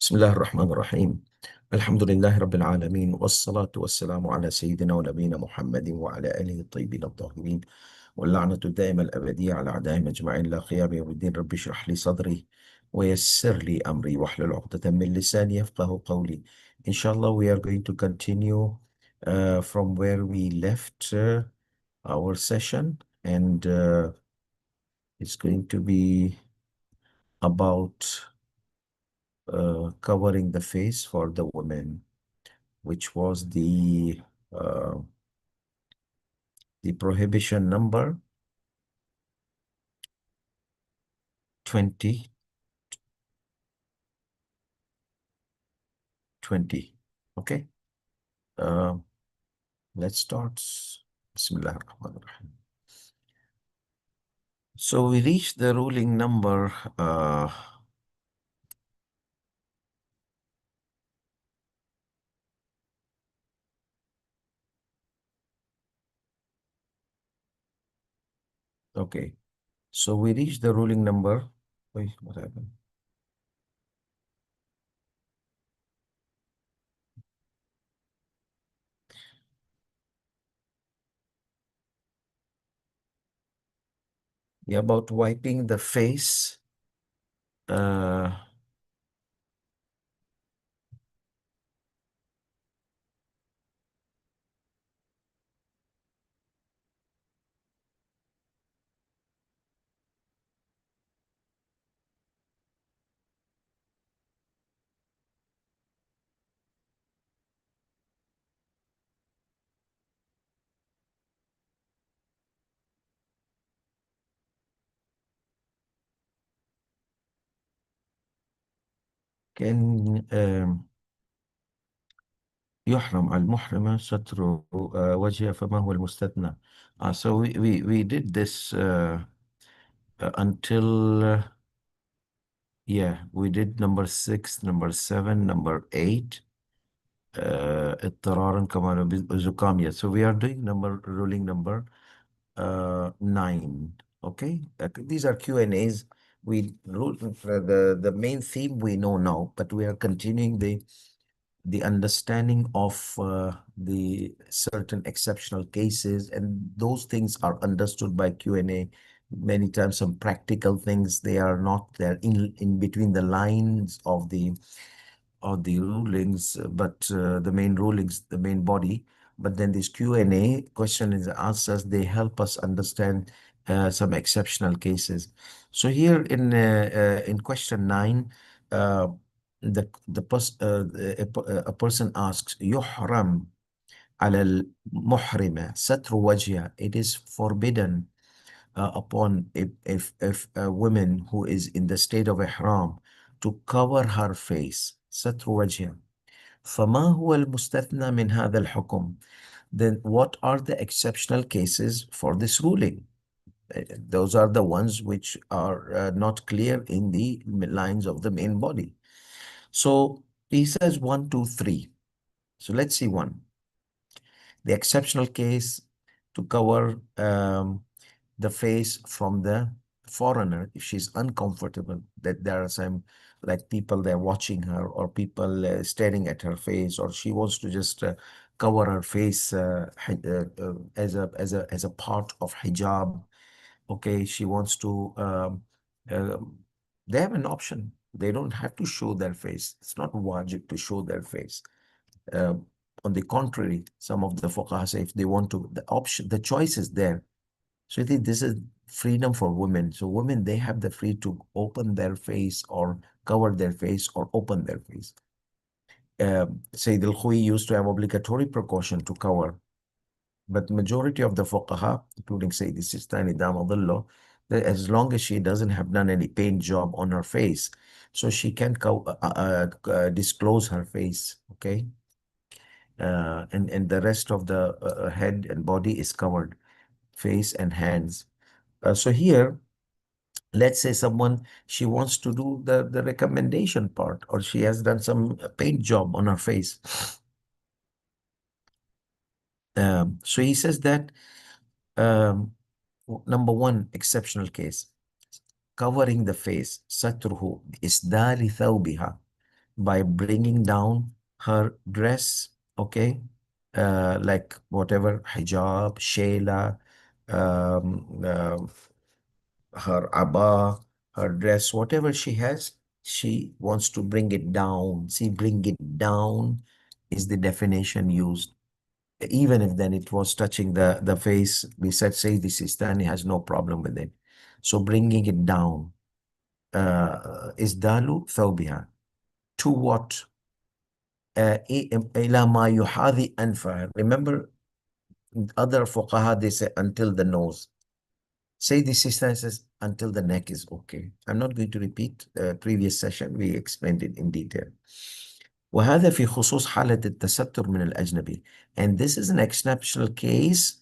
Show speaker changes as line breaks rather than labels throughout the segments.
بسم الله الرحمن الرحيم. الحمد لله رب العالمين، والصلاة والسلام على سيدنا ونبينا محمد وعلى آله الطيبين الطاهرين، واللعنة الدائمة الأبدية على أعدائهم أجمعين لا قيام يوم الدين. رب اشرح لي صدري ويسر لي أمري واحلل عقدة من لساني يفقه قولي. Inshallah, we are going to continue from where we left our session, and it's going to be about covering the face for the women, which was uh, the prohibition number 2020. Okay, uh, let's start. Bismillah ar-Rahman ar-Rahim. So we reached the ruling number okay. So we reached the ruling number. Wait, what happened? Yeah, about wiping the face. Uh, can يحرم على المحرمة ستر وجهها، فما هو المستثنى. So we did this until yeah, we did number 6, number 7, number 8 اضطرارا كما زكام. So we are doing ruling number 9. Okay, these are Q&As. We rule the main theme we know now, but we are continuing the understanding of the certain exceptional cases, and those things are understood by Q&A. Many times some practical things, they are not there in between the lines of the rulings, but the main rulings, the main body. But then this Q&A, question and answers, they help us understand some exceptional cases. So here in question 9, uh, a person asks, يحرم على المحرمة ستر وجهها. It is forbidden upon if a woman who is in the state of ihram to cover her face, ستر وجهها. فما هو المستثنى من هذا الحكم? Then what are the exceptional cases for this ruling? Those are the ones which are not clear in the lines of the main body. So he says 1, 2, 3. So let's see one. The exceptional case to cover the face from the foreigner if she's uncomfortable, that there are some like people they're watching her, or people staring at her face, or she wants to just cover her face as a part of hijab. Okay, she wants to they have an option. They don't have to show their face. It's not wajib to show their face. uh, on the contrary, some of the fuqaha say if they want to, the option, the choice is there. So I think this is freedom for women. So women, they have the free to open their face or cover their face or open their face. Sayyid al-Khuwi used to have obligatory precaution to cover, but majority of the fuqaha, including Sayyid Sistani Dz, that as long as she doesn't have done any paint job on her face, so she can disclose her face, okay? And the rest of the head and body is covered, face and hands. So here, let's say someone, she wants to do the recommendation part, or she has done some paint job on her face. So he says that number 1 exceptional case, covering the face, satruhu isdali thawbiha, by bringing down her dress, okay? Like whatever, hijab, shayla, um, uh, her abba, her dress, whatever she has, she wants to bring it down. See, bring it down is the definition used. Even if then it was touching the face, we said Sayyidi Sistani has no problem with it. So bringing it down, is dalu thawbiha. To what? إلى ما يحاذي أنفها. Remember, other fuqaha, they say until the nose. Say the sister says until the neck is okay. I'm not going to repeat previous session. We explained it in detail. وهذا في خصوص حالة التستر من الأجنبي. And this is an exceptional case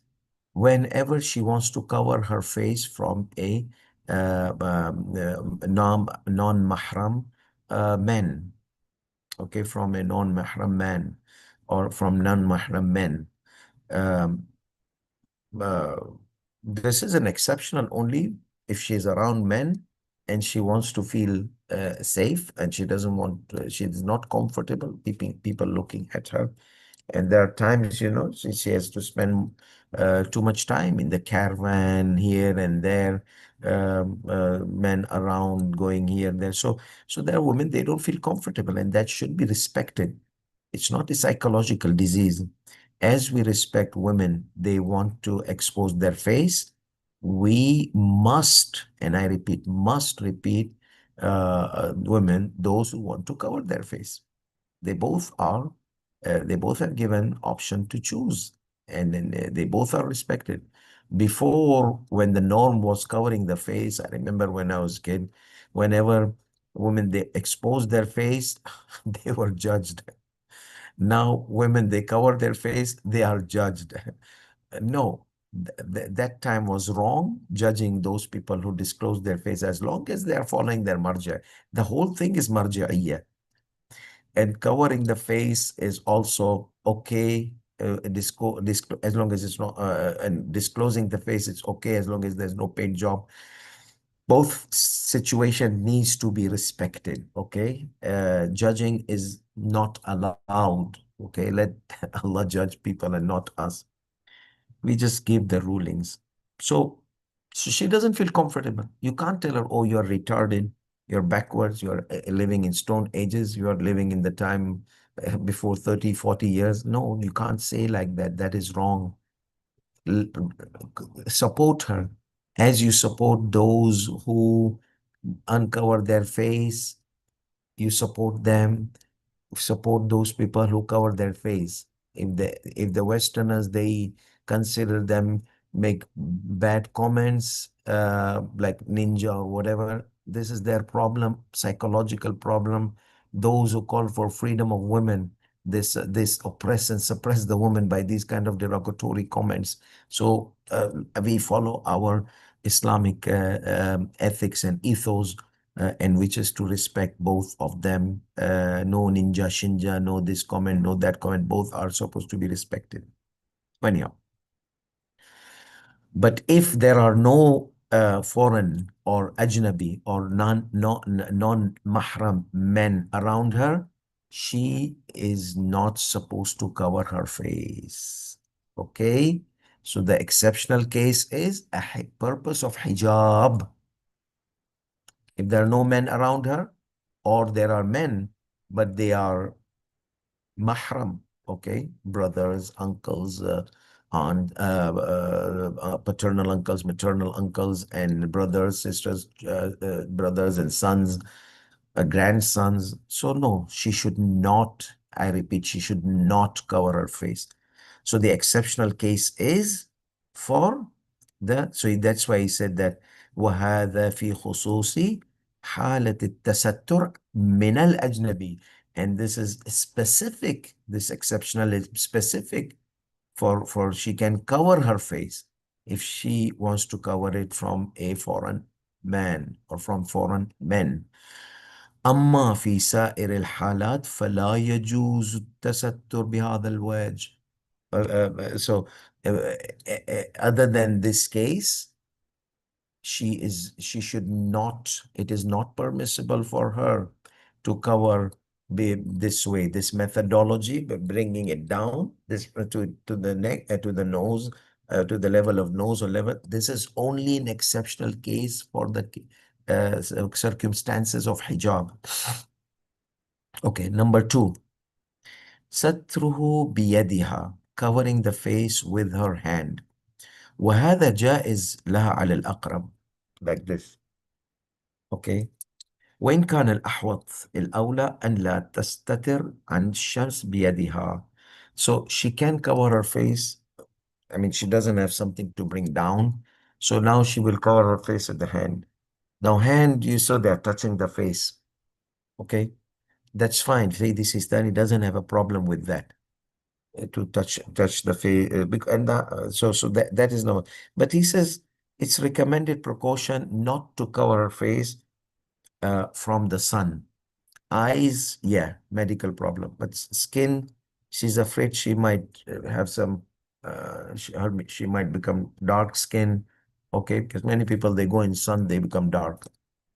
whenever she wants to cover her face from a non-mahram man. Okay, from a non-mahram man or from non-mahram men. Um, uh, this is an exceptional only if she's around men and she wants to feel safe and she doesn't want, she's not comfortable people looking at her. And there are times, she has to spend too much time in the caravan here and there, men around going here and there. So there are women, they don't feel comfortable and that should be respected. It's not a psychological disease. As we respect women, they want to expose their face. We must, and I repeat, must repeat, women, those who want to cover their face. They both are, they both have given option to choose, and then they both are respected. Before, when the norm was covering the face, I remember when I was a kid, whenever women they exposed their face, they were judged. Now, women, they cover their face, they are judged. No, that time was wrong, judging those people who disclose their face as long as they are following their marja. The whole thing is marja'iyya. And covering the face is also okay. As long as it's not, and disclosing the face, it's okay as long as there's no paint job. Both situation needs to be respected, okay? Judging is not allowed, okay? Let Allah judge people and not us. We just give the rulings. So she doesn't feel comfortable. You can't tell her, oh, you're retarded, you're backwards, you're living in stone ages, you're living in the time before 30, 40 years. No, you can't say like that. That is wrong. L- Support her as you support those who uncover their face. You support those people who cover their face. If the Westerners, they consider them, make bad comments like ninja or whatever, this is their problem, psychological problem. Those who call for freedom of women, this oppress and suppress the woman by these kind of derogatory comments. So we follow our Islamic ethics and ethos, and which is to respect both of them. No ninja, shinja, no this comment, no that comment. Both are supposed to be respected. Anyhow, but if there are no foreign or ajnabi or non-mahram men around her, she is not supposed to cover her face. Okay? So the exceptional case is a purpose of hijab. If there are no men around her, or there are men, but they are mahram, okay, brothers, uncles, aunt, paternal uncles, maternal uncles, and brothers, sisters, brothers and sons, grandsons. So no, she should not, I repeat, she should not cover her face. So the exceptional case is for so that's why he said that وهذا في خصوص حالة التستر من الأجنبي. And this is specific, this exceptional is specific for she can cover her face if she wants to cover it from a foreign man or from foreign men. أما في سائر الحالات فلا يجوز التستر بهذا الوجه. So other than this case, she should not, it is not permissible for her to cover be this way, this methodology, but bringing it down this to the neck, to the nose, to the level of nose or level. This is only an exceptional case for the circumstances of hijab. Okay, number two, ستره بيدها, covering the face with her hand. وهذا جائز لها على الأقرب, like this. Okay. وإن كان الأحوط الأولى أن لا تستتر عن الشمس بيدها. So she can cover her face. I mean, she doesn't have something to bring down. So now she will cover her face with the hand. Now, hand, you saw they're touching the face. Okay. That's fine. Sayyidi Sistani doesn't have a problem with that. To touch the face. And so that is no. But he says it's recommended precaution not to cover her face from the sun. Eyes, yeah, medical problem. But skin, she's afraid she might have some, she might become dark skin. Okay, because many people, they go in sun, they become dark.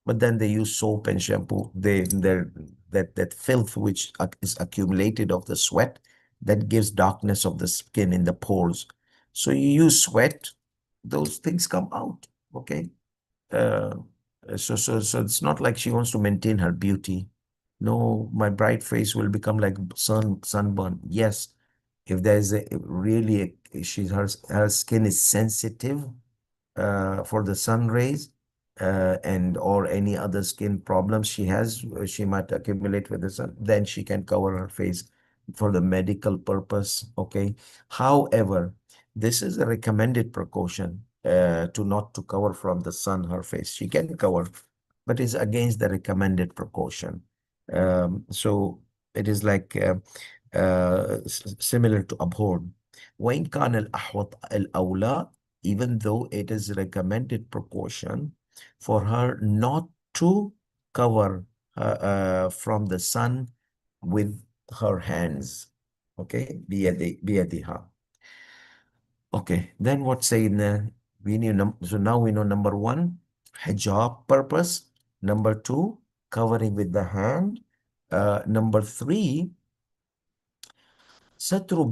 But then they use soap and shampoo. That filth which is accumulated of the sweat, that gives darkness of the skin in the pores. So you use sweat, those things come out. Okay. Uh, so it's not like she wants to maintain her beauty. No, my bright face will become like sunburn. Yes, if there's a really she's her skin is sensitive for the sun rays and or any other skin problems she has, she might accumulate with the sun, then she can cover her face for the medical purpose. Okay. However, this is a recommended precaution to not to cover from the sun her face. She can cover, but it's against the recommended precaution. So it is like similar to abhorred. وإن كان الأحوط الأولى, even though it is recommended precaution for her not to cover from the sun with her hands. Okay, بيدها. Okay, then what Sayyidina, we knew, so now we know number one, hijab purpose. Number two, covering with the hand. Number three, ستر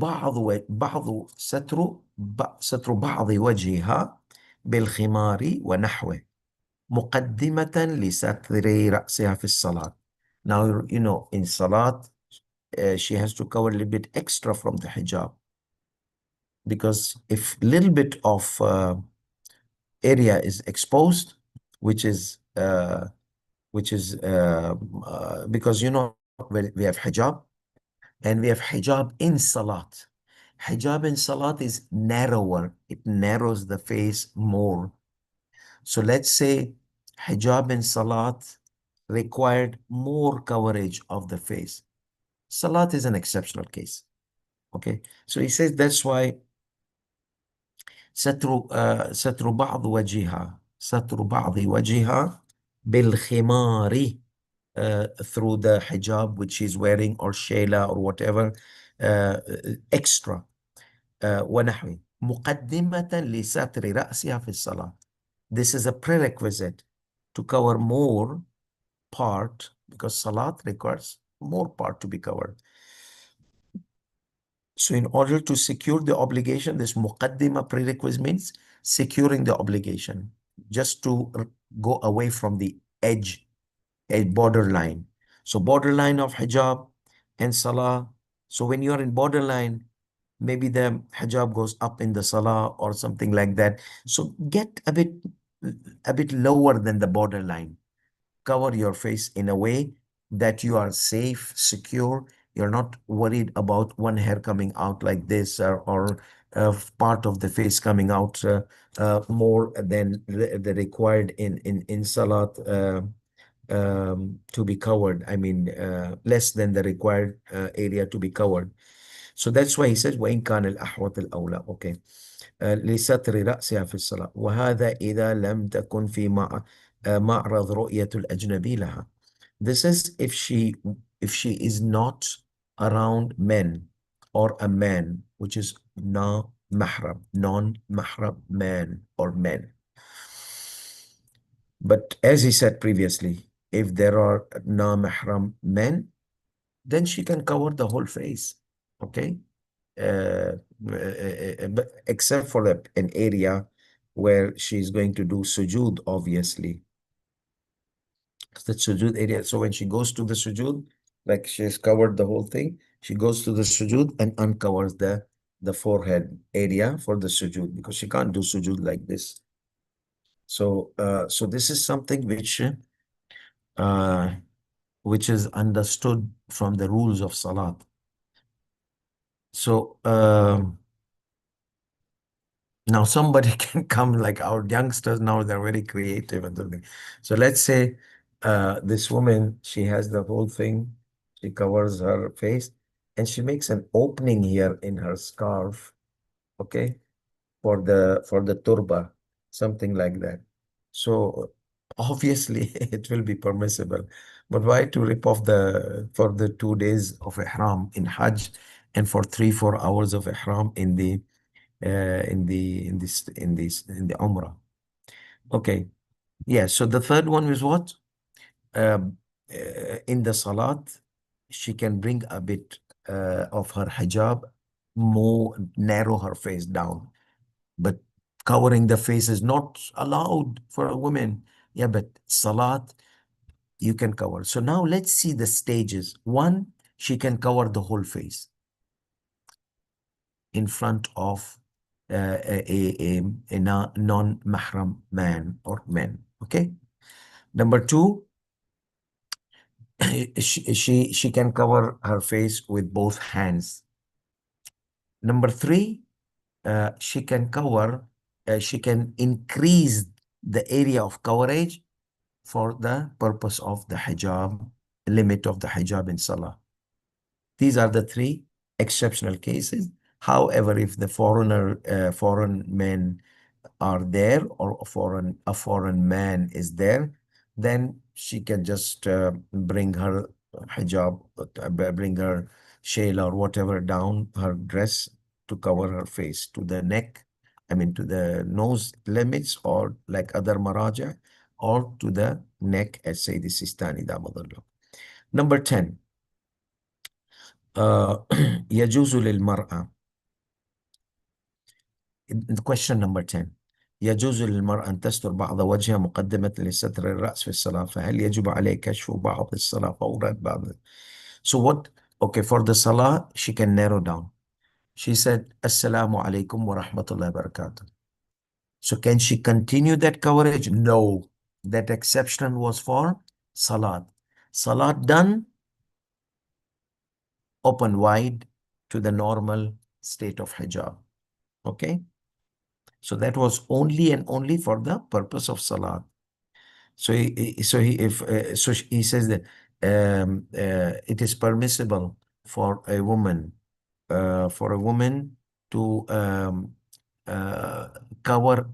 ستر بعض وجهها بالخمار ونحوه مقدمة لستر رأسها في الصلاة. Now, you know, in Salat, she has to cover a little bit extra from the hijab, because if little bit of area is exposed, which is because you know we have hijab and we have hijab in salat. Hijab in salat is narrower. It narrows the face more. So let's say hijab in salat required more coverage of the face. Salat is an exceptional case. Okay. So he says that's why ستر بعض وجهها ستر بعض وجهها بالخمار through the hijab which she's wearing or shayla or whatever extra ونحوه مقدمة لستر رأسها في الصلاة. This is a prerequisite to cover more part, because salat requires more part to be covered. So in order to secure the obligation, this muqaddima prerequisite means securing the obligation, just to go away from the edge, a borderline. So borderline of hijab and salah. So when you're in borderline, maybe the hijab goes up in the salah or something like that. So get a bit lower than the borderline. Cover your face in a way that you are safe, secure. You're not worried about one hair coming out like this, or part of the face coming out more than the required in salat to be covered. I mean, less than the required area to be covered. So that's why he says وإن كان الأحوط الأولى. Okay. لستر رأسها في الصلاة، وهذا إذا لم تكن في معرض رؤية الأجنبي لها. This is if she is not around men or a man which is non-mahram man or men. But as he said previously, if there are non-mahram men, then she can cover the whole face. Okay. But except for an area where she's going to do sujood, obviously. The sujood area. So when she goes to the sujood, like she's covered the whole thing, she goes to the sujood and uncovers the forehead area for the sujood, because she can't do sujood like this. So this is something uh, which is understood from the rules of salat. So now somebody can come, like our youngsters now, they're very creative and everything. So let's say this woman, she has the whole thing, she covers her face, and she makes an opening here in her scarf, okay, for the turba, something like that. So obviously it will be permissible. But why to rip off for the 2 days of ihram in Hajj, and for 3-4 hours of ihram in the Umrah? Okay. Yeah. So the third one is what? Um, in the Salat, she can bring a bit of her hijab, more narrow her face down. But covering the face is not allowed for a woman. Yeah, but Salat, you can cover. So now let's see the stages. One, she can cover the whole face in front of a non-mahram man or men. Okay. Number two, she can cover her face with both hands. Number three, she can increase the area of coverage for the purpose of the hijab, limit of the hijab in salah. These are the three exceptional cases. However, if the foreign men are there, or a foreign man is there, then she can just bring her hijab, bring her shail or whatever down her dress to cover her face to the neck, I mean to the nose limits, or like other maraja, or to the neck as Sayyid Sistani Dz. Number 10, يجوز للمرأة. Question number 10. يجوز للمرأة أن تستر بعض وجهها مقدمة لستر الرأس في الصلاة، فهل يجب عليه كشف بعض الصلاة فورا بعض؟ So what? Okay, for the salah, she can narrow down. She said, Assalamu alaikum wa rahmatullahi wa barakatuh. So can she continue that coverage? No. That exception was for salat. Salat done, open wide to the normal state of hijab. Okay? So that was only and only for the purpose of salat. So he says that it is permissible for a woman to uh, cover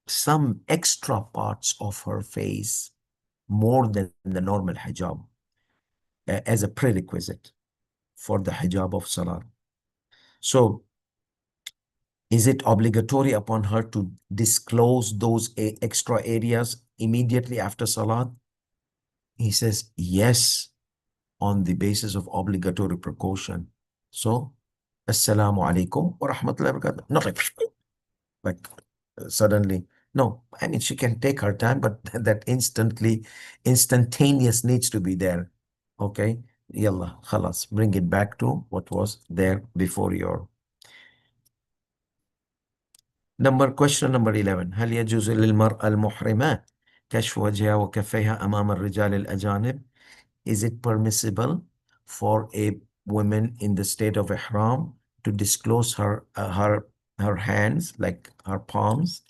some extra parts of her face more than the normal hijab as a prerequisite for the hijab of salah. So is it obligatory upon her to disclose those extra areas immediately after salat? He says yes, on the basis of obligatory precaution. So, Assalamu alaikum wa rahmatullahi wa barakatuh. Not like suddenly. No, I mean, she can take her time, but that instantaneous needs to be there. Okay? Yalla, khalas, bring it back to what was there before your. Question number 11. هل يجوز للمرأة المحرمة كشف وجهها وكفيها أمام الرجال الأجانب? Is it permissible for a woman in the state of ihram to disclose her hands, like her palms,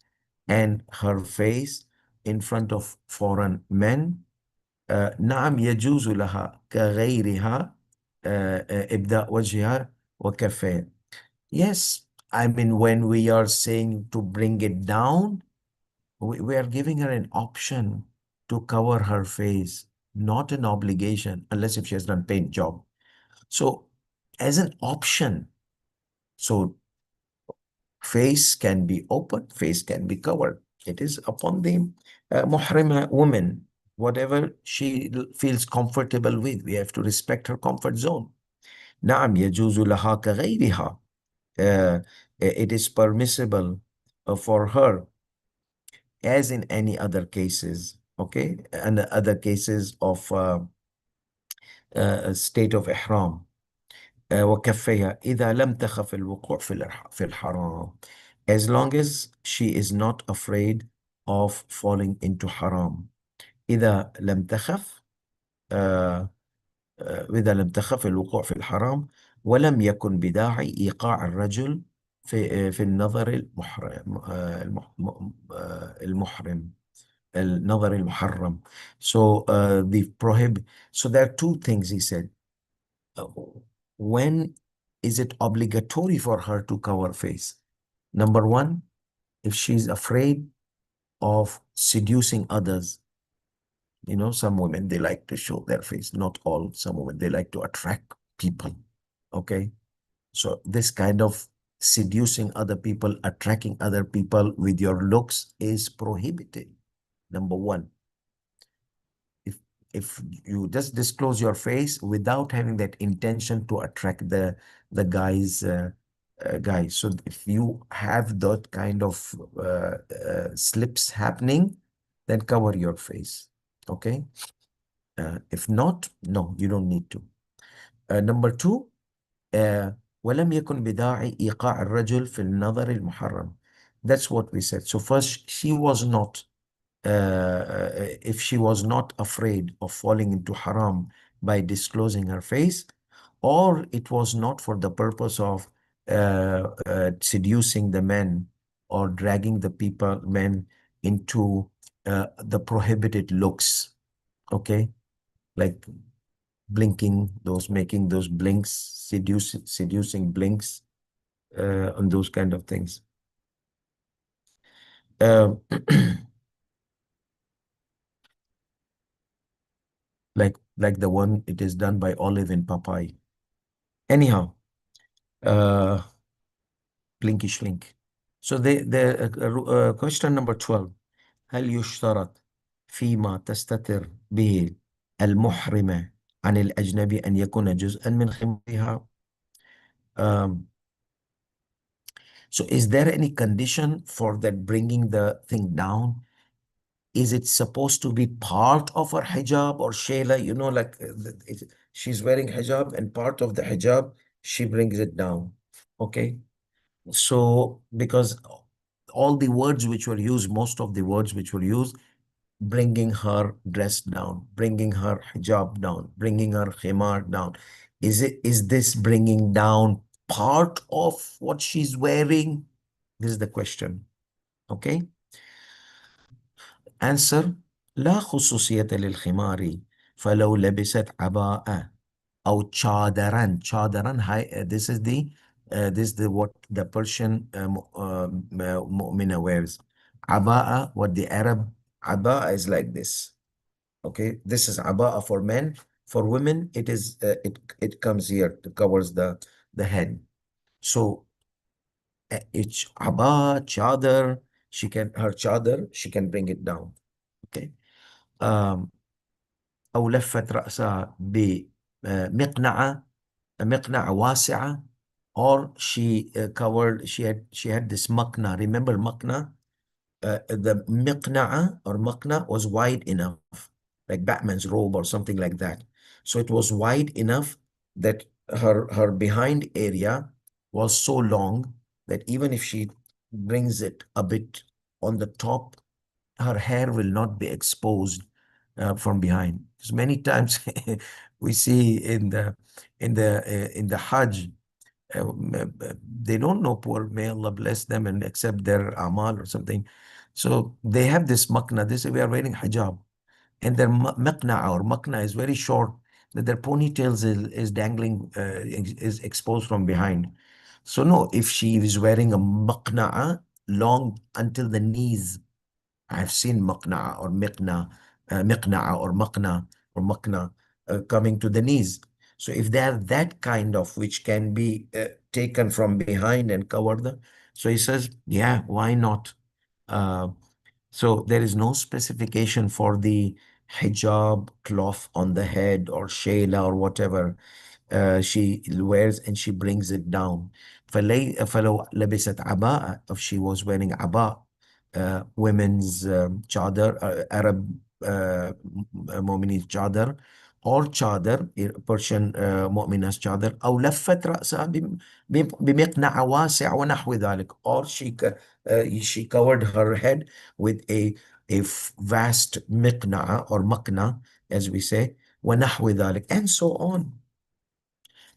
and her face in front of foreign men? نعم يجوز لها كغيرها إبداء وجهها وكفيها. Yes, I mean, when we are saying to bring it down, we are giving her an option to cover her face, not an obligation, unless if she has done paint job. So as an option, so face can be open, face can be covered. It is upon the muhrima woman. whatever she feels comfortable with. We have to respect her comfort zone. نعم يجوز لها كغيرها. It is permissible for her as in any other cases, okay, and other cases of state of ihram. وكفيها إذا لم تخف الوقوع في الحرام, as long as she is not afraid of falling into haram. إذا لم تخف آه، إذا لم تخف الوقوع في الحرام ولم يكن بداعي إيقاع الرجل في النظر المحرم المحرم النظر المحرم. So the prohibit. So there are two things he said. Uh, when is it obligatory for her to cover face? Number one, if she's afraid of seducing others. You know, some women, they like to show their face. Not all. Some women, they like to attract people. Okay. So this kind of seducing other people, attracting other people with your looks is prohibited. Number one. If if you just disclose your face without having that intention to attract the guys. So if you have that kind of slips happening, then cover your face. Okay. If not, no, you don't need to. Number two, ولم يكن بداعي إيقاع الرجل في النظر المحرم. That's what we said. So first, she was not, if she was not afraid of falling into haram by disclosing her face, or it was not for the purpose of seducing the men or dragging the men into the prohibited looks. Okay, like blinking, making those blinks, seducing blinks, and those kind of things. Uh, like the one it is done by Olive in Popeye. Anyhow, uh, blinky shlink. So the question number 12. هل يشترط فيما تستتر به المحرمة عن الأجنبي أن يكون جزءا من خمارها؟ Um, so is there any condition for that bringing the thing down? Is it supposed to be part of her hijab or shayla? You know, like she's wearing hijab and part of the hijab, she brings it down. Okay. So, because all the words which were used, most of the words which were used, bringing her dress down, bringing her hijab down, bringing her khimar down. Is this bringing down part of what she's wearing? This is the question. Okay. Answer: لا خصوصية للخمار فلو لبست عباءة أو چادران. چادران, this is the what the Persian mu'mina wears. Aba'a, what the Arab aba'a is like this. Okay, this is aba'a for men. For women, it comes here, it covers the head. So it's aba, chadar, her chadar, she can bring it down. Okay. أو لفت رأسها بمقنعة مقنعة واسعة, or she covered, she had this makna. Remember makna? The miqna'a or makna was wide enough, like Batman's robe or something like that. So it was wide enough that her behind area was so long that even if she brings it a bit on the top, her hair will not be exposed from behind. Because many times we see in the Hajj, they don't know, poor, may Allah bless them and accept their amal or something. So they have this makna. They say we are wearing hijab, and their makna or makna is very short. That their ponytails is dangling, is exposed from behind. So no, if she is wearing a makna long until the knees, I've seen maqna'a or miqna'a or maqna coming to the knees. So if they have that kind of, which can be taken from behind and covered them, so he says, yeah, why not? Uh, so there is no specification for the hijab, cloth on the head, or shayla, or whatever she wears, and she brings it down. فلو لبست عباءة, if she was wearing عباء, women's chadar, Arab مؤمنين chadar, or chadar, Persian مؤمنات chadar, أو لفت رأسها بمقنع واسع ونحو ذلك, or she covered her head with a vast مقنعة or مقنع, as we say, ونحو ذلك, and so on.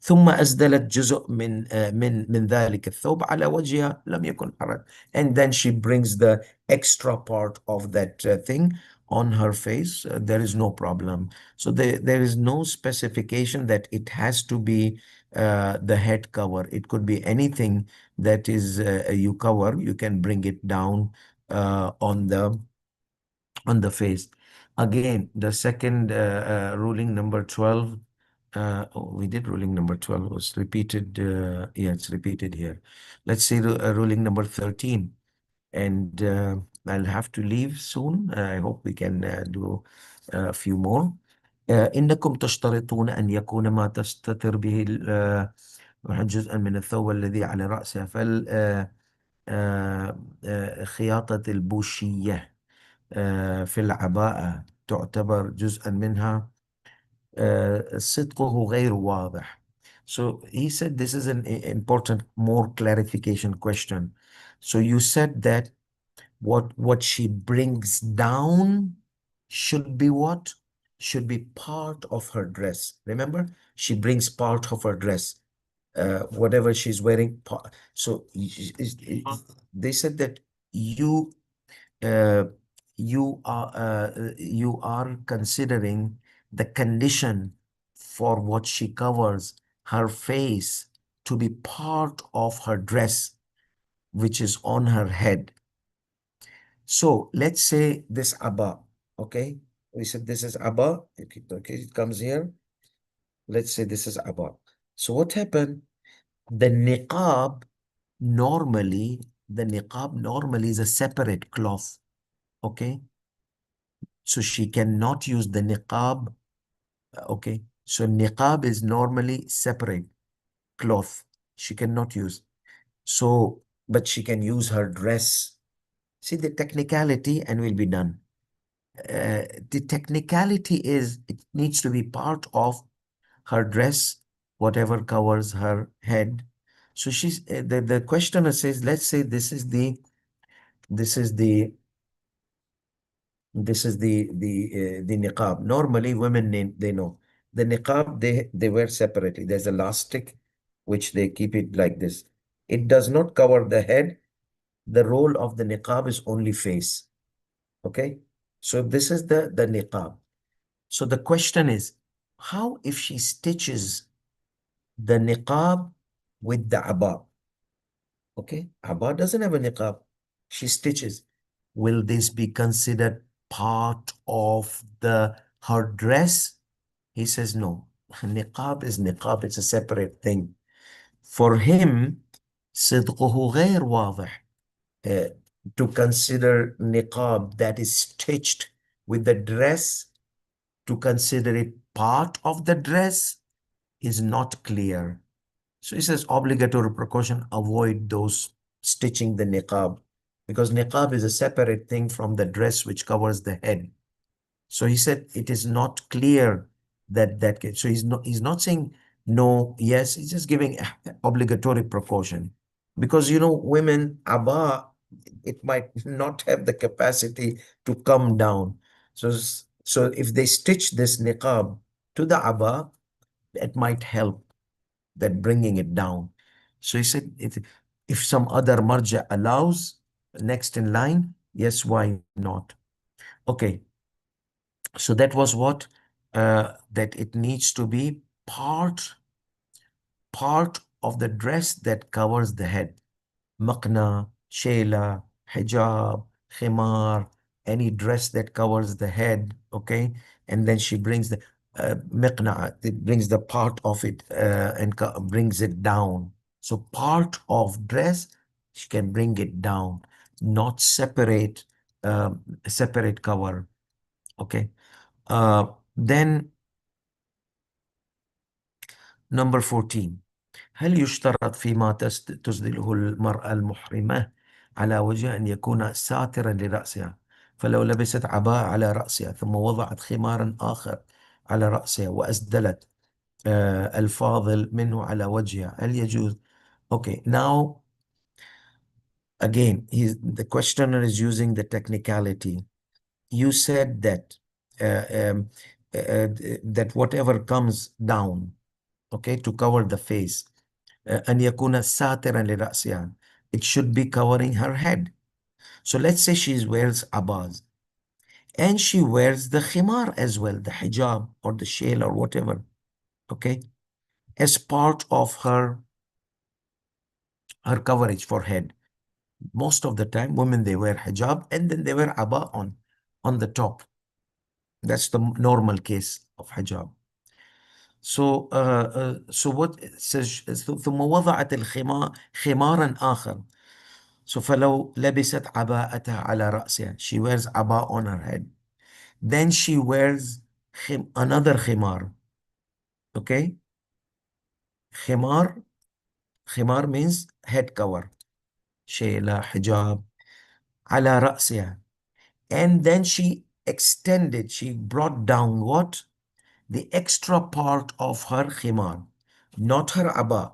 ثم أسدلت جزء من ذلك الثوب على وجهها لم يكن حرج. And then she brings the extra part of that thing on her face. There is no problem. So there is no specification that it has to be the head cover. It could be anything that is you cover. You can bring it down on the face. Again, the second ruling number 12, we did ruling number 12, was repeated. Yeah, it's repeated here. Let's see the ruling number 13. And I'll have to leave soon. I hope we can do a few more. إنكم تشترطون أن يكون ما تستتر به جزءا من الثوب الذي على رأسها خياطة البوشية في العباءة تعتبر جزءا منها صدقه غير واضح. So he said this is an important, more clarification question. So you said that what she brings down should be what? Should be part of her dress. Remember, she brings part of her dress. Whatever she's wearing. So they said that you uh, you are considering the condition for what she covers her face to be part of her dress, which is on her head. So let's say this abba, okay? We said this is abba, okay, it comes here. Let's say this is abba. So what happened? The niqab normally is a separate cloth, okay? So she cannot use the niqab. Okay. So niqab is normally separate cloth. She cannot use. So, but she can use her dress. See the technicality and we'll be done. The technicality is it needs to be part of her dress, whatever covers her head. So the questioner says, let's say this is the the niqab. Normally, women they know the niqab they wear separately. There's elastic, which they keep it like this. It does not cover the head. The role of the niqab is only face. Okay, so this is the niqab. So the question is, how if she stitches the niqab with the abab? Okay, abab doesn't have a niqab. She stitches. Will this be considered part of her dress? He says no. Niqab is niqab, it's a separate thing. For him, صدقه غير واضح. To consider niqab that is stitched with the dress, to consider it part of the dress is not clear. So he says obligatory precaution, avoid those stitching the niqab, because niqab is a separate thing from the dress which covers the head. So he said it is not clear so he's not saying no, yes, he's just giving obligatory precaution. Because women, abba, it might not have the capacity to come down. So if they stitch this niqab to the abba, it might help that bringing it down. So he said, if some other marja allows, next in line, yes, why not? Okay, so that was what? That it needs to be part of the dress that covers the head. Maqna, shela, hijab, khimar, any dress that covers the head, okay? And then she brings the miqna, it brings the part of it and brings it down. So part of dress, she can bring it down, not separate, separate cover, okay? Then number 14. هل يشترط فيما تسدله المرأة المحرمة على وجه أن يكون ساترا لرأسها؟ فلو لبست عباءة على رأسها ثم وضعت خمارا آخر على رأسها وأسدلت الفاضل منه على وجهها، هل يجوز؟ Okay, now again, the questioner is using the technicality. You said that uh, um, that whatever comes down, okay, to cover the face, أن يكون ساترا لرأسها, it should be covering her head. So let's say she wears abaz and she wears the khimar as well, the hijab or the shawl or whatever, okay, as part of her coverage for head. Most of the time, women, they wear hijab and then they wear abba on the top. That's the normal case of hijab. So what it says, ثم وضعت الخمار خمارا آخر. So فلو لبست عباءتها على رأسها, she wears abba on her head. Then she wears another khimar. Okay? Khimar means head cover. Shayla, hijab, على رأسها. And then she extended, she brought down what? The extra part of her khimar. Not her abba,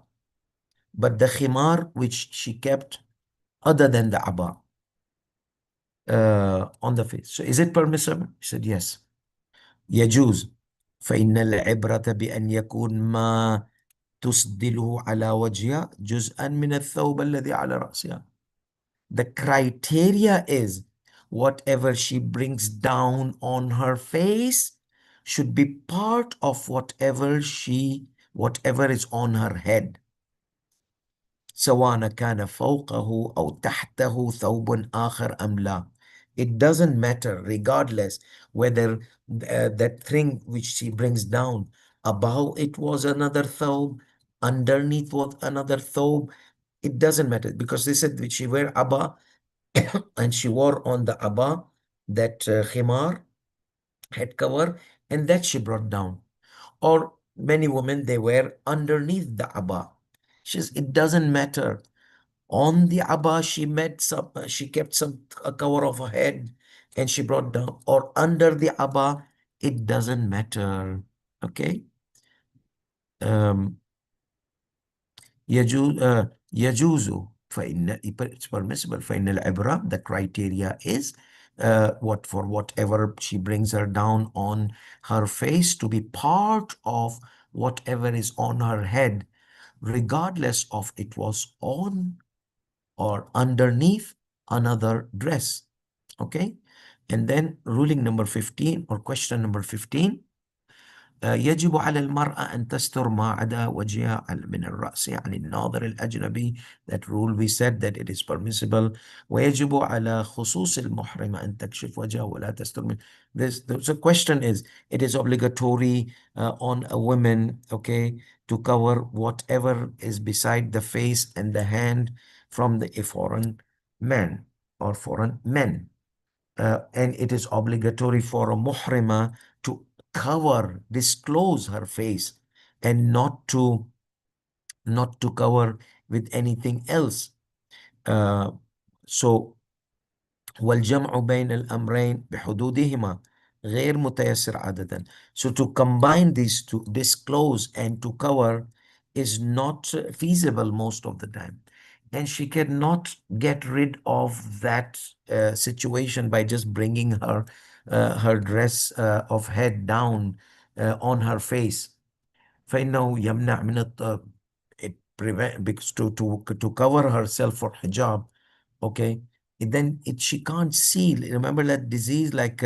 but the khimar which she kept other than the abba on the face. So is it permissible? He said yes. يجوز. فإن العبرة بأن يكون ما تسدله على وجهها جزءا من الثوب الذي على رأسها. The criteria is whatever she brings down on her face should be part of whatever is on her head. سواء كان فوقه أو تحته ثوب آخر أم لا. It doesn't matter, regardless whether that thing which she brings down, above it was another thobe, underneath was another thobe. It doesn't matter, because they said that she wear abba and she wore on the abba that khimar, head cover, and that she brought down. Or many women, they wear underneath the abba. She says, it doesn't matter. On the abba, she kept some a cover of her head and she brought down, or under the abba, it doesn't matter. Okay. Um, يجوز فإن it's permissible فإن العبرة, the criteria is whatever she brings her down on her face to be part of whatever is on her head, regardless of it was on or underneath another dress. Okay. And then ruling number 15, or question number 15. يجب على المرأة أن تستر ما عدا وجهها من الرأس يعني الناظر الأجنبي. That rule we said that it is permissible. ويجب على خصوص المحرمة أن تكشف وجهها ولا تستر من. The question is, it is obligatory on a woman, okay, to cover whatever is beside the face and the hand from a foreign man or foreign men. And it is obligatory for a muhrima to disclose her face, and not to cover with anything else. So والجمع بين الأمرين بحدودهما غير متيسر عادة. So to combine these two, disclose and to cover, is not feasible most of the time. And she cannot get rid of that situation by just bringing her dress of head down on her face. فإنه يمنع من it prevent, because to cover herself for hijab, okay, then she can't see. Remember that disease, like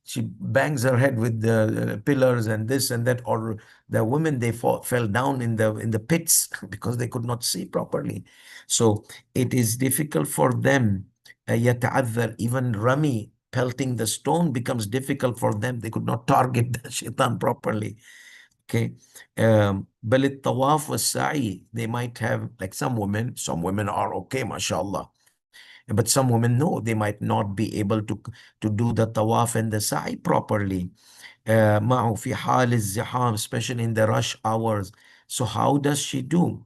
she bangs her head with the pillars and this and that, or the women, they fell down in the pits because they could not see properly. So it is difficult for them. يتعذر, even Rami, pelting the stone, becomes difficult for them. They could not target the shaitan properly. Okay. بل الطواف والسعي, they might have, like some women are okay, mashallah. But some women know they might not be able to do the tawaf and the sa'i properly. معه في حال الزحام, especially in the rush hours. So how does she do?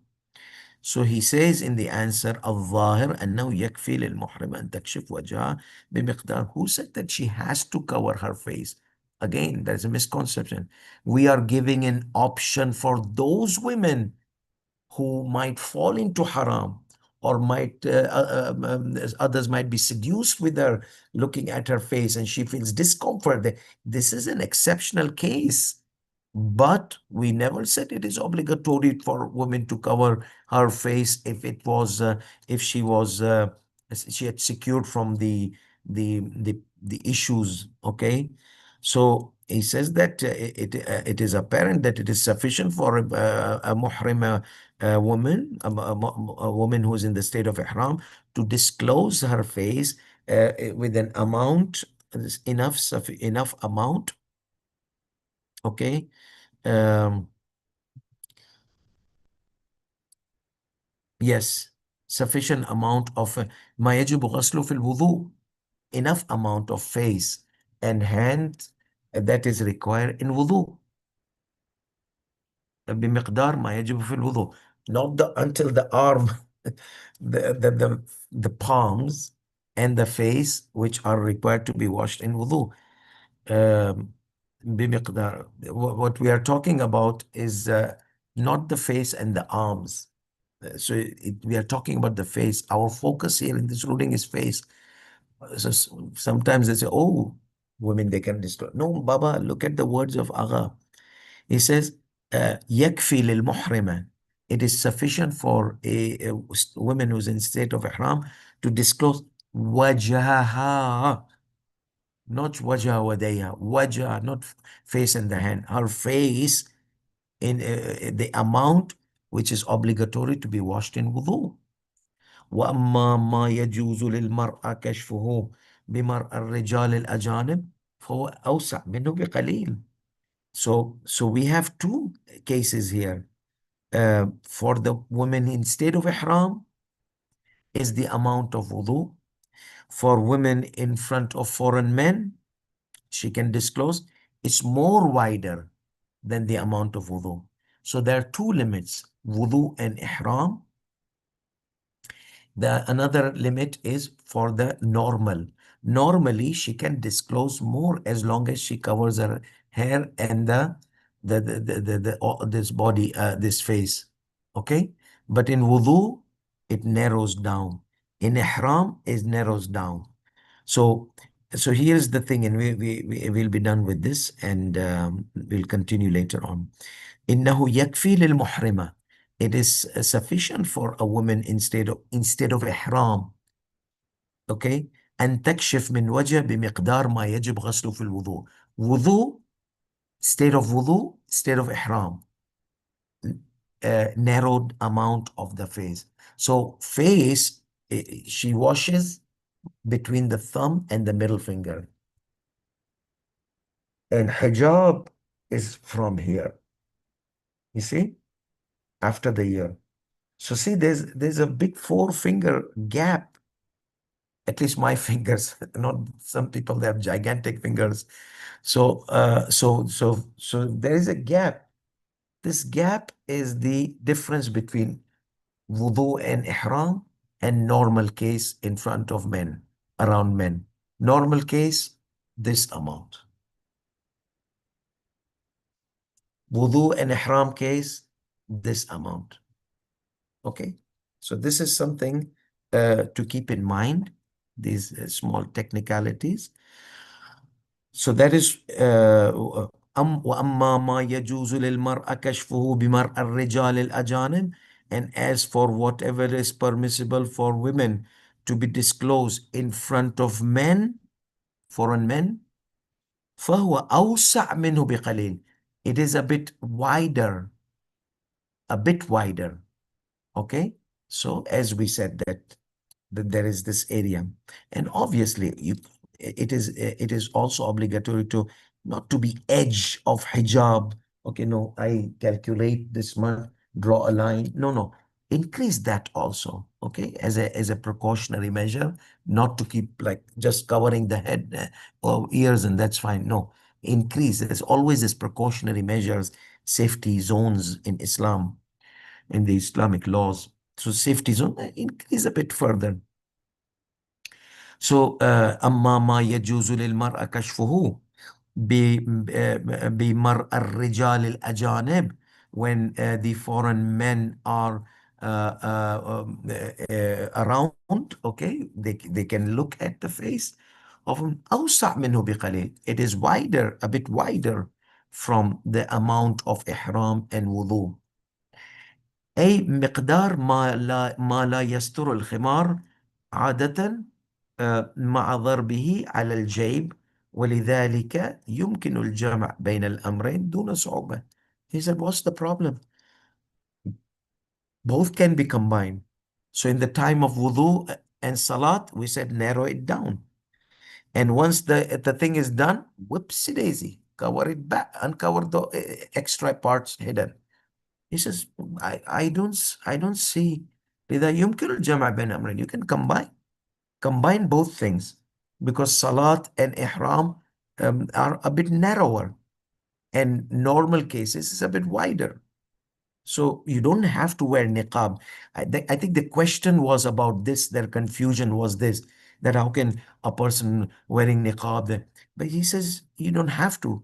So he says in the answer, الظاهر أنه يكفي للمحرم أن تكشف وجهها بمقدار. Who said that she has to cover her face? Again, there's a misconception. We are giving an option for those women who might fall into haram, or might others might be seduced with her looking at her face and she feels discomfort. This is an exceptional case, but we never said it is obligatory for women to cover her face if it was if she was she had secured from the issues. Okay, so he says that it is apparent that it is sufficient for a muhrima woman, a woman who is in the state of ihram, to disclose her face with an amount, enough amount. Okay. Um, yes, sufficient amount of ما يجب غسله في الوضوء, enough amount of face and hand that is required in wudu. بمقدار ما يجب في الوضوء, not until the arm, the palms and the face, which are required to be washed in wudu. بمقدار. What we are talking about is not the face and the arms. So we are talking about the face. Our focus here in this ruling is face. So sometimes they say, oh, women, they can destroy. No, Baba, look at the words of Agha. He says, يكفي للمحرمة. It is sufficient for a woman who's in state of ihram to disclose وجهها, not وجه وديها, وجه, not face and the hand, her face in the amount which is obligatory to be washed in wudu. وأما ما يجوز للمرأة كشفه بمرأة الرجال الأجانب فهو أوسع منه بقليل. So we have two cases here. For the women in state of ihram is the amount of wudu. For women in front of foreign men, she can disclose, it's more wider than the amount of wudu. So there are two limits, wudu and ihram. Another limit is for the normal. Normally, she can disclose more as long as she covers her hair and this body, this face. Okay, but in wudu, it narrows down. In ihram, it narrows down. So, so here's the thing, and we will be done with this, and we'll continue later on. إنه يكفي للمحرمة. It is sufficient for a woman instead of ihram. Okay, أن تكشف من وجه بمقدار ما يجب غسله في الوضوء. Wudu, state of wudu, state of ihram. Narrowed amount of the face. So face, she washes between the thumb and the middle finger. And hijab is from here. You see, after the ear. So see, there's a big four-finger gap. At least my fingers, not some people, they have gigantic fingers. So so there is a gap. This gap is the difference between wudu and ihram and normal case in front of men, around men. Normal case, this amount. Wudu and ihram case, this amount. Okay, so this is something to keep in mind, these small technicalities. So that is وأما ما يجوز للمرأة كشفه بمرأة الرجال الأجانب, and as for whatever is permissible for women to be disclosed in front of men, foreign men, فهو أوسع منه بقليل. It is a bit wider, a bit wider. Okay, so as we said that there is this area, and obviously it is also obligatory to not to be edge of hijab. Okay, no, I calculate this month, draw a line. No, increase that also, okay, as a precautionary measure, not to keep like just covering the head or ears and that's fine. No, increase. There's always this precautionary measures, safety zones in Islam, in the Islamic laws. So safety zone, increase a bit further. So أما ما يجوز للمرأة كشفه بمرء الرجال الأجانب, when the foreign men are around, okay, they can look at the face of him. أوسع منه بقليل, it is wider, a bit wider from the amount of ihram and wudu. أي مقدار ما لا يستر الخمار عادة مع ضربه على الجيب, ولذلك يمكن الجمع بين الأمرين دون صعوبة. He said, what's the problem? Both can be combined. So in the time of wudu and salat, we said narrow it down. And once the thing is done, whoopsie daisy, cover it back, uncover the extra parts hidden. He says, I don't see. لذا يمكن الجمع بين أمرين. You can combine both things, because salat and ihram are a bit narrower, and normal cases is a bit wider. So you don't have to wear niqab. I think the question was about this. Their confusion was this, that how can a person wearing niqab? But he says you don't have to.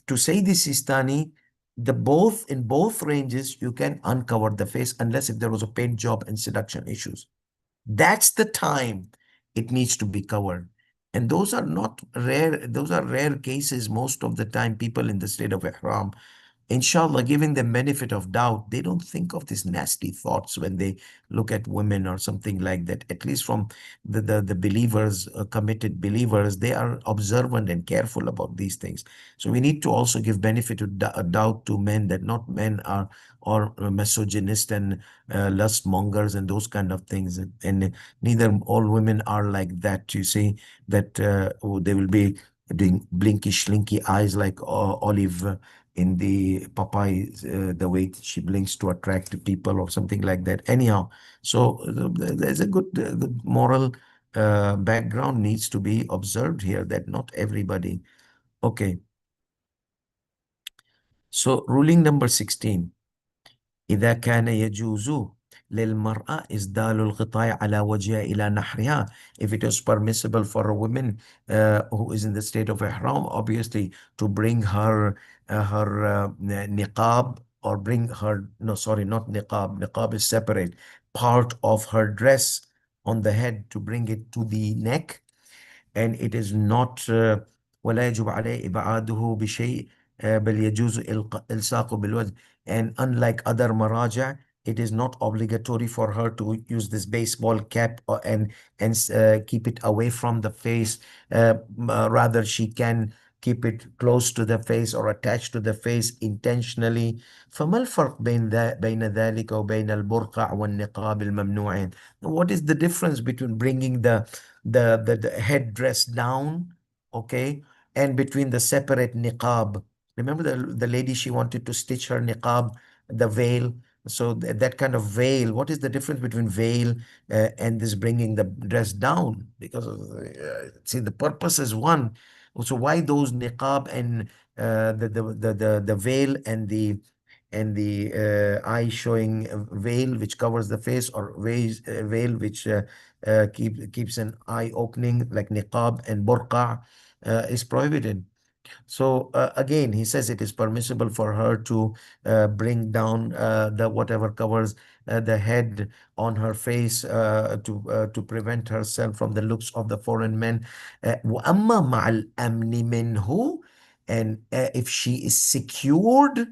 To say this Sistani, the both in both ranges you can uncover the face, unless if there was a paint job and seduction issues. That's the time it needs to be covered. And those are not rare, those are rare cases. Most of the time, people in the state of Ihram, inshallah, giving them benefit of doubt, they don't think of these nasty thoughts when they look at women or something like that. At least from the believers, committed believers, they are observant and careful about these things. So we need to also give benefit of doubt to men, that not men are or misogynist and lust mongers and those kind of things. And neither all women are like that. You see that they will be doing blinky slinky eyes like Olive in the Popeye, the way she blinks to attract people or something like that. Anyhow, so there's a good moral background needs to be observed here, that not everybody. Okay. So ruling number 16. إذا كان يجوز للمرأة إسدال الغطاء على وجهها إلى نحرها. If it is permissible for a woman who is in the state of ihram, obviously to bring her niqab, or bring her, no, sorry, not niqab. Niqab is separate. Part of her dress on the head, to bring it to the neck, and it is not ولا يجب عليه إبعاده بشيء بل يجوز إلصاقه بالوجه. And unlike other maraja, it is not obligatory for her to use this baseball cap and keep it away from the face. Rather, she can keep it close to the face or attached to the face intentionally. فما الفرق بين ذلك وبين البرقع والنقاب الممنوعين? What is the difference between bringing the headdress down, okay, and between the separate niqab? Remember the lady, she wanted to stitch her niqab, the veil. So that kind of veil, what is the difference between veil and this bringing the dress down? Because see, the purpose is one. So why those niqab and the veil and the eye showing veil which covers the face, or veil which keeps an eye opening, like niqab and burqa, is prohibited. So again, he says it is permissible for her to bring down the whatever covers the head on her face to prevent herself from the looks of the foreign men. وأما مع الأمن منه, and if she is secured,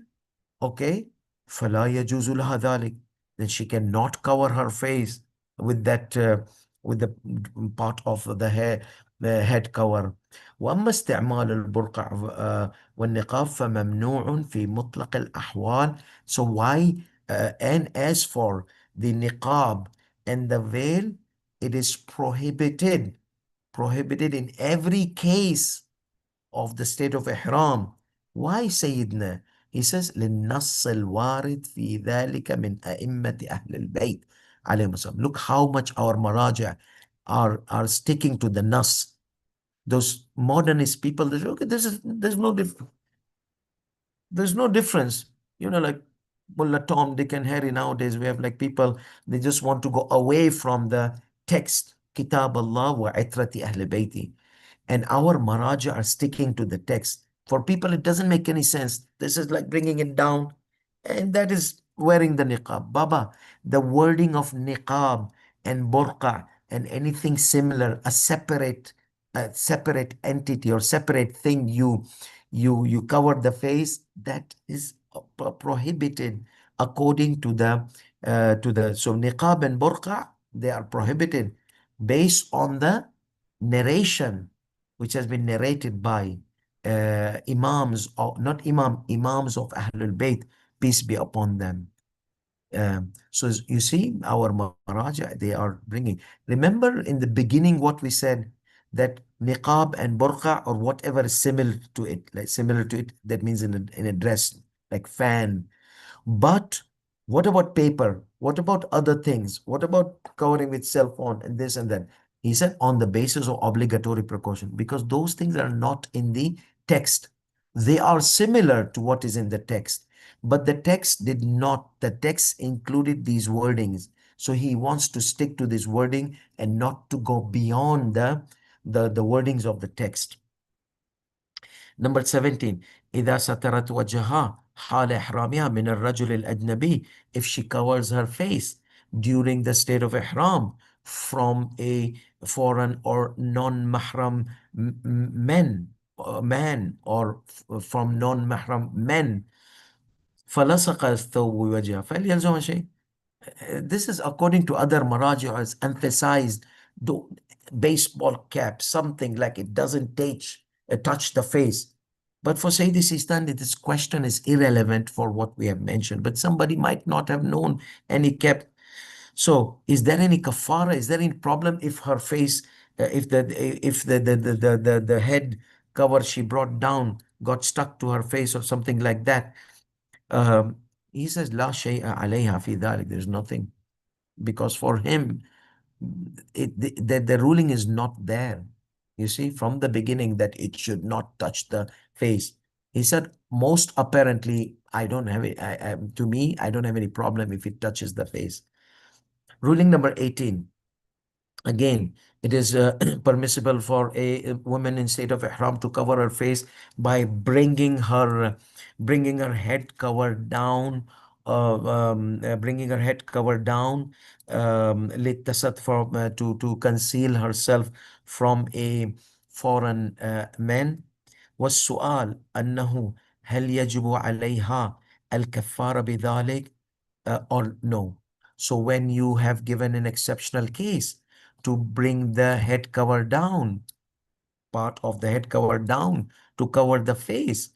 okay, فلا يجوز لها ذلك, then she cannot cover her face with that with the part of the hair, the head cover. وأما استعمال البرقع والنقاب فممنوع في مطلق الأحوال. So why and as for the niqab and the veil, it is prohibited in every case of the state of ihram. Why, Sayyidina? He says, للنص الوارد في ذلك من أئمة أهل البيت عليهم السلام. Look how much our maraja are sticking to the nas. Those modernist people, they say, okay, there's no difference. Like Mullah Tom, Dick and Harry nowadays, we have like people, they just want to go away from the text. Kitab Allah wa itrati Ahl Bayti. And our Maraja are sticking to the text. For people, it doesn't make any sense. This is like bringing it down. And that is wearing the niqab. Baba, the wording of niqab and burqa and anything similar, a separate entity or separate thing, you cover the face, that is prohibited according to the so niqab and burqa, they are prohibited based on the narration which has been narrated by imams, or not imams of Ahlul Bayt, peace be upon them. So you see, our Maraja, they are bringing. Remember in the beginning what we said, that niqab and burqa or whatever is similar to it, that means in a dress, like fan. But what about paper? What about other things? What about covering with cell phone and this and that? He said on the basis of obligatory precaution, because those things are not in the text. They are similar to what is in the text, but the text included these wordings. So he wants to stick to this wording and not to go beyond the wordings of the text. Number 17, إذا سترت وجهها حال إحرامها من الرجل الأجنبي, if she covers her face during the state of ihram from a foreign or non-mahram man, or from non-mahram men, فلصق الثوب وجهها فليلزم شيء. This is according to other maraji, has emphasized the baseball cap, something like it doesn't touch the face. But for Sayyidi Sistani, this question is irrelevant for what we have mentioned. But somebody might not have known any cap. So is there any kafara? Is there any problem if her face, if the head cover she brought down got stuck to her face or something like that? Um, he says, La shay'a alayha fi dhalik. There's nothing. Because for him, the ruling is not there. You see, from the beginning that it should not touch the face. He said, most apparently, I don't have it. To me, I don't have any problem if it touches the face. Ruling number 18. Again, it is permissible for a woman in state of ihram to cover her face by bringing her head cover down, bringing her head cover down, to conceal herself from a foreign man. والسؤال أنه هل يجب عليها الكفارة بذلك or no. So when you have given an exceptional case to bring the head cover down, part of the head cover down to cover the face,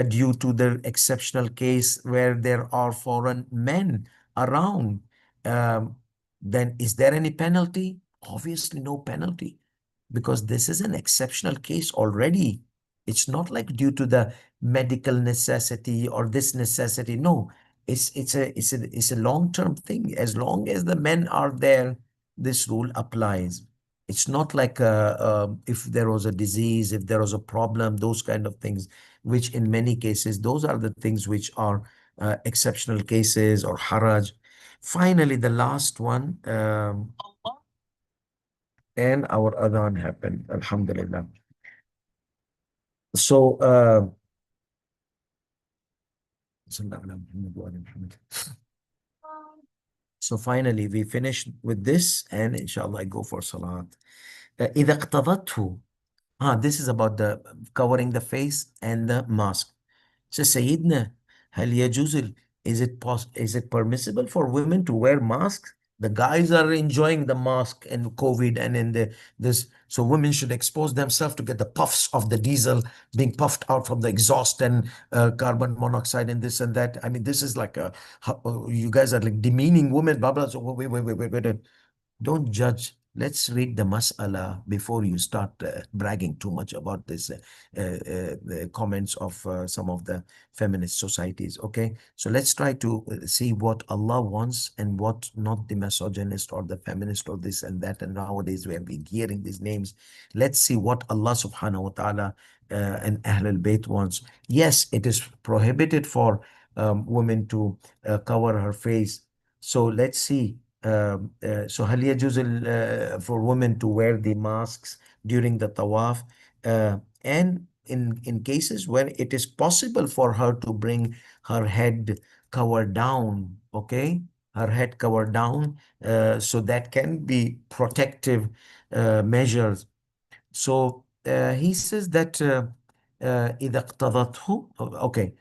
due to the exceptional case where there are foreign men around, um, then is there any penalty? Obviously, no penalty, because this is an exceptional case already. It's not like due to the medical necessity or this necessity. No, it's a long-term thing. As long as the men are there, this rule applies. It's not like if there was a disease, if there was a problem, those kind of things, which in many cases, those are the things which are exceptional cases or haraj. Finally, the last one, and our adhan happened, alhamdulillah. So, so finally, we finish with this, and inshallah, I go for salat. إذا اقتضته. This is about the covering the face and the mask. So, Sayyidina, هل يجوز is it permissible for women to wear masks? The guys are enjoying the mask and COVID and in this. So women should expose themselves to get the puffs of the diesel being puffed out from the exhaust and carbon monoxide and this and that. I mean, this is like you guys are like demeaning women, blah, blah. So wait. Don't judge. let's read the mas'ala before you start bragging too much about this the comments of some of the feminist societies. Okay, so let's try to see what Allah wants and what not the misogynist or the feminist or this and that. And nowadays we have been hearing these names. Let's see what Allah subhanahu wa ta'ala and Ahlul Bayt wants. Yes, it is prohibited for women to cover her face. So let's see. So هل يجوز for women to wear the masks during the tawaf? And in cases where it is possible for her to bring her head cover down, okay, her head cover down, so that can be protective measures. So he says that إذا اقتضته, okay,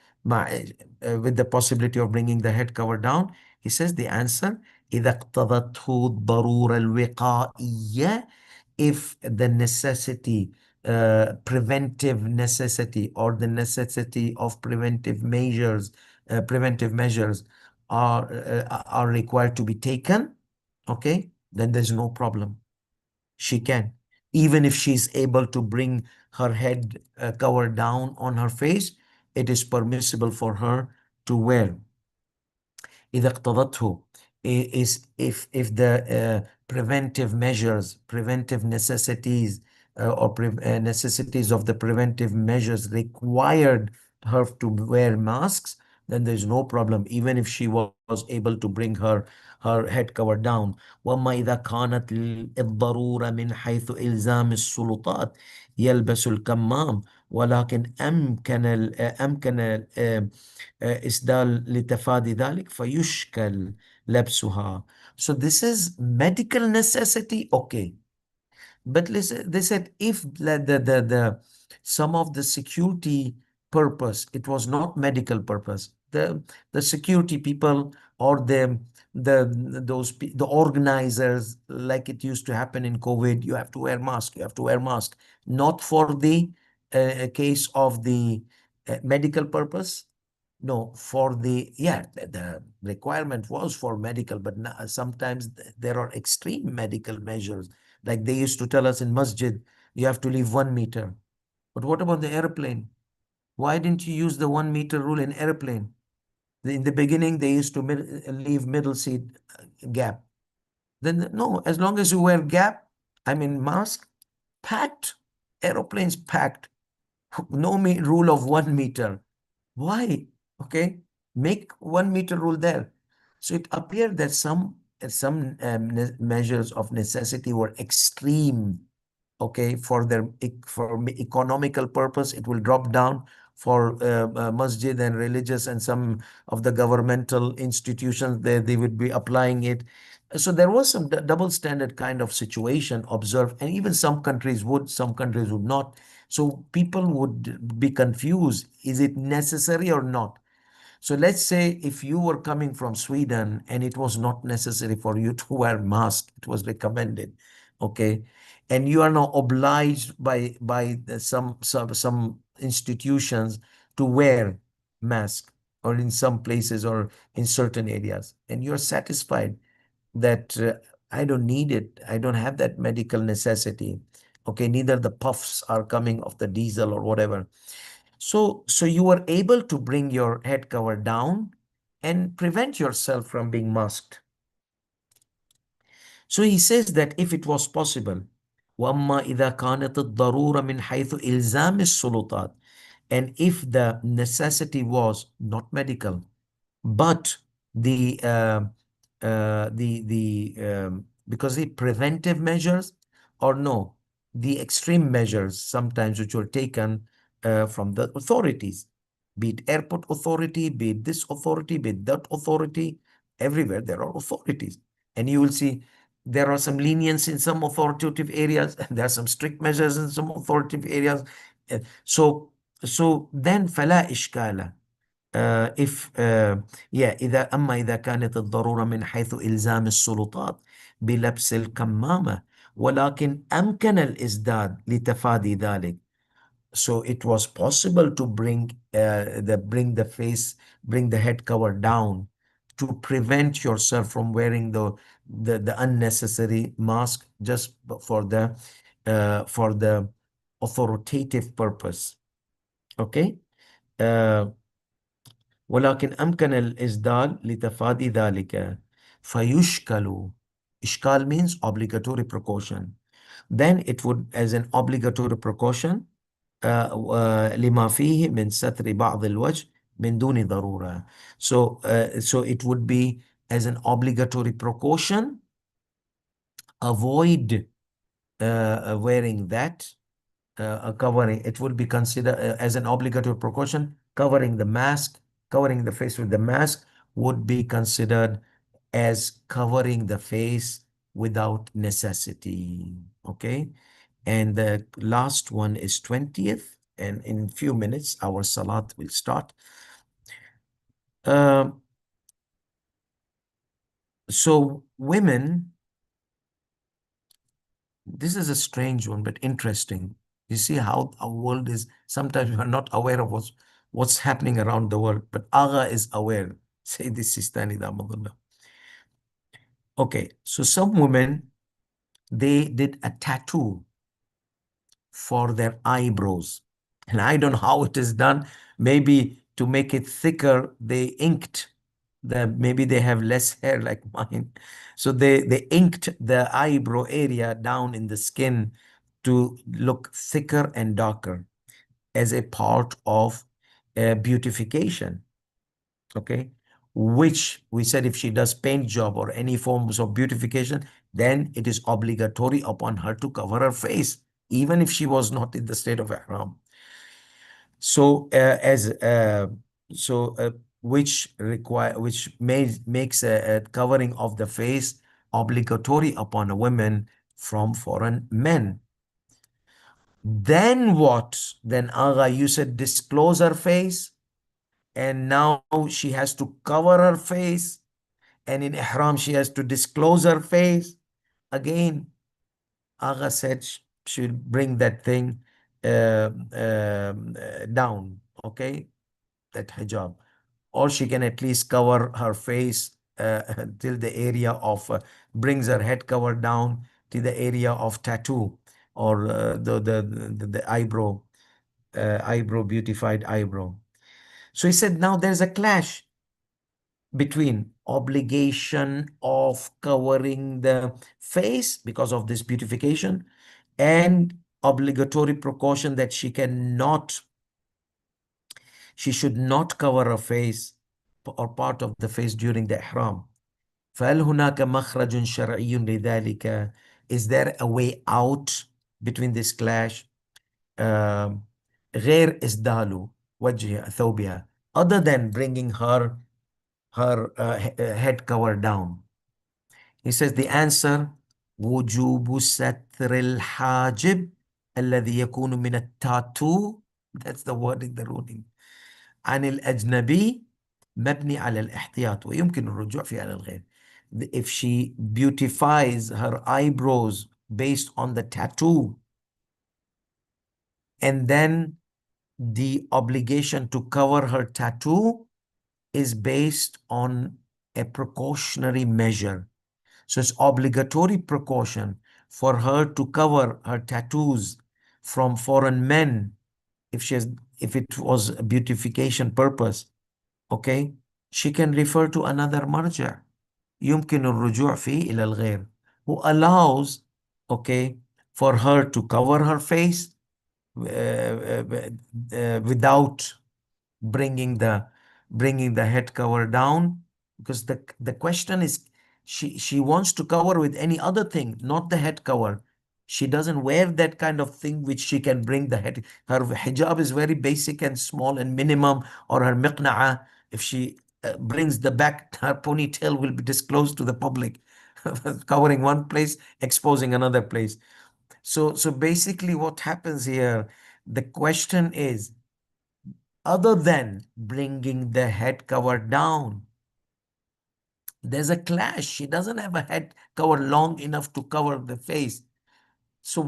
with the possibility of bringing the head cover down, he says the answer إذا اقتضته الضرورة الوقائية, if the necessity, preventive necessity, or the necessity of preventive measures are required to be taken, okay, then there's no problem. She can. Even if she's able to bring her head cover down on her face, it is permissible for her to wear. إذا اقتضته is if the preventive measures, preventive necessities, or necessities of the preventive measures required her to wear masks, then there's no problem, even if she was able to bring her head cover down. وأما إذا كانت الضرورة من حيث إلزام السلطات يلبس الكمام، ولكن أمكن إسدال لتفادي ذلك فيشكل لبسها. So this is medical necessity, okay. But listen, they said if the some of the security purpose, it was not medical purpose. The security people or the organizers, like it used to happen in COVID, you have to wear mask, you have to wear mask, not for the case of the medical purpose. No, for the, yeah, the requirement was for medical, but sometimes there are extreme medical measures. Like they used to tell us in masjid, you have to leave 1 meter. But what about the airplane? Why didn't you use the 1 meter rule in airplane? In the beginning, they used to leave middle seat gap. Then no, as long as you wear gap, I mean mask, packed, aeroplanes packed. No rule of 1 meter. Why? Okay, make 1 meter rule there. So it appeared that some measures of necessity were extreme. Okay, for their for economical purpose, it will drop down. For masjid and religious and some of the governmental institutions, they would be applying it. So there was some double standard kind of situation observed, and even some countries would, some countries would not. So people would be confused. Is it necessary or not? So let's say if you were coming from Sweden and it was not necessary for you to wear mask, it was recommended, okay, and you are now obliged by some institutions to wear mask, or in some places or in certain areas, and you're satisfied that I don't need it, I don't have that medical necessity, okay, neither the puffs are coming of the diesel or whatever. So you were able to bring your head cover down and prevent yourself from being masked. So he says that if it was possible, وَأَمَّا إِذَا كَانَتِ الضَّرُورَ مِنْ حَيْثُ إِلْزَامِ السُّلُطَاتِ, and if the necessity was not medical, but because the preventive measures, or no, the extreme measures sometimes which were taken from the authorities, be it airport authority, be it this authority, be it that authority, everywhere there are authorities. And you will see there are some lenience in some authoritative areas, and there are some strict measures in some authoritative areas. So then فلا إشكال. if yeah إذا أما إذا كانت الضرورة من حيث إلزام السلطات بلبس الكمامة ولكن أمكن الإسداد لتفادي ذلك. So it was possible to bring the face, bring the head cover down to prevent yourself from wearing the unnecessary mask just for the authoritative purpose. Okay. uh, ولكن أمكن الإسدال لتفادي ذلك فيشكل. إشكال means obligatory precaution. Then it would, as an obligatory precaution, لما فيه من ستر بعض الوجه من دون ضرورة. So it would be as an obligatory precaution, avoid wearing that covering. It would be considered as an obligatory precaution. Covering the mask, covering the face with the mask would be considered as covering the face without necessity. Okay. And the last one is 20th. And in few minutes, our salat will start. Um, so women, this is a strange one, but interesting. You see how our world is, sometimes we are not aware of what's happening around the world, but Agha is aware. Say this Sistani Dz. Okay, so some women, they did a tattoo for their eyebrows. And I don't know how it is done. Maybe to make it thicker, they inked maybe they have less hair like mine. So they inked the eyebrow area down in the skin to look thicker and darker as a part of beautification. Okay. Which we said if she does paint job or any forms of beautification, then it is obligatory upon her to cover her face, even if she was not in the state of ihram. So as so which makes a covering of the face obligatory upon a woman from foreign men. Then what? Then Agha, you said disclose her face, and now she has to cover her face, and in ihram she has to disclose her face. Again, Agha said she'll bring that thing down, okay, that hijab, or she can at least cover her face till the area of brings her head cover down to the area of tattoo, or the eyebrow, beautified eyebrow. So he said now there's a clash between obligation of covering the face because of this beautification and obligatory precaution that she should not cover her face or part of the face during the ihram. فهل هناك مخرج شرعي لذلك? Is there a way out between this clash? غير إسدال وجه ثوبها, other than bringing her head cover down. He says the answer وجوب ستر الحاجب الذي يكون من التاتو. That's the wording, the ruling. عن الأجنبي مبني على الاحتياط ويمكن الرجوع فيه على الغير. If she beautifies her eyebrows based on the tattoo, and then the obligation to cover her tattoo is based on a precautionary measure. So it's obligatory precaution for her to cover her tattoos from foreign men if it was a beautification purpose. Okay, she can refer to another marja. يمكن الرجوع فيه إلى الغير, who allows, okay, for her to cover her face without bringing the head cover down, because the question is she wants to cover with any other thing, not the head cover. She doesn't wear that kind of thing which she can bring the head. Her hijab is very basic and small and minimum, or her miqna'a, if she brings the back, her ponytail will be disclosed to the public, covering one place, exposing another place. So basically what happens here, the question is, other than bringing the head cover down, there's a clash. She doesn't have a head cover long enough to cover the face. So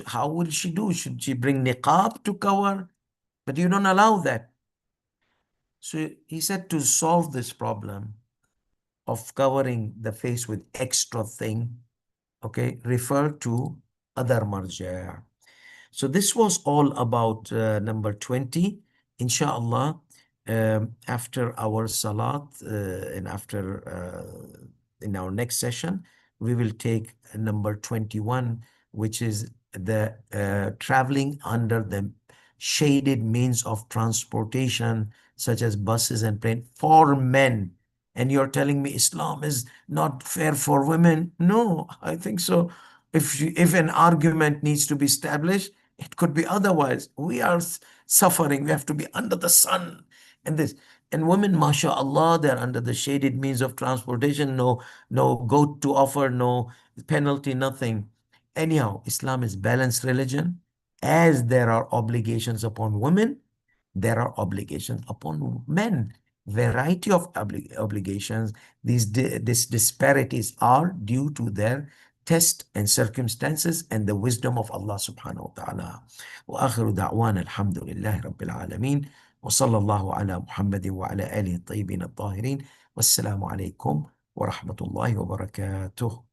how will she do? Should she bring niqab to cover? But you don't allow that. So he said to solve this problem of covering the face with extra thing, okay, refer to other marja'. So this was all about number 20. Inshallah, after our salat and after in our next session, we will take number 21, which is the traveling under the shaded means of transportation, such as buses and planes for men. And you're telling me Islam is not fair for women? No, I think so. If an argument needs to be established, it could be otherwise. We are suffering. We have to be under the sun and this. And women, mashallah, they're under the shaded means of transportation. No goat to offer, no penalty, nothing. Anyhow, Islam is balanced religion. As there are obligations upon women, there are obligations upon men. Variety of obligations. These disparities are due to their test and circumstances and the wisdom of Allah subhanahu wa ta'ala. وآخر دعوانا الحمد لله رب العالمين وصلى الله على محمد وعلى آله الطيبين الطاهرين والسلام عليكم ورحمة الله وبركاته.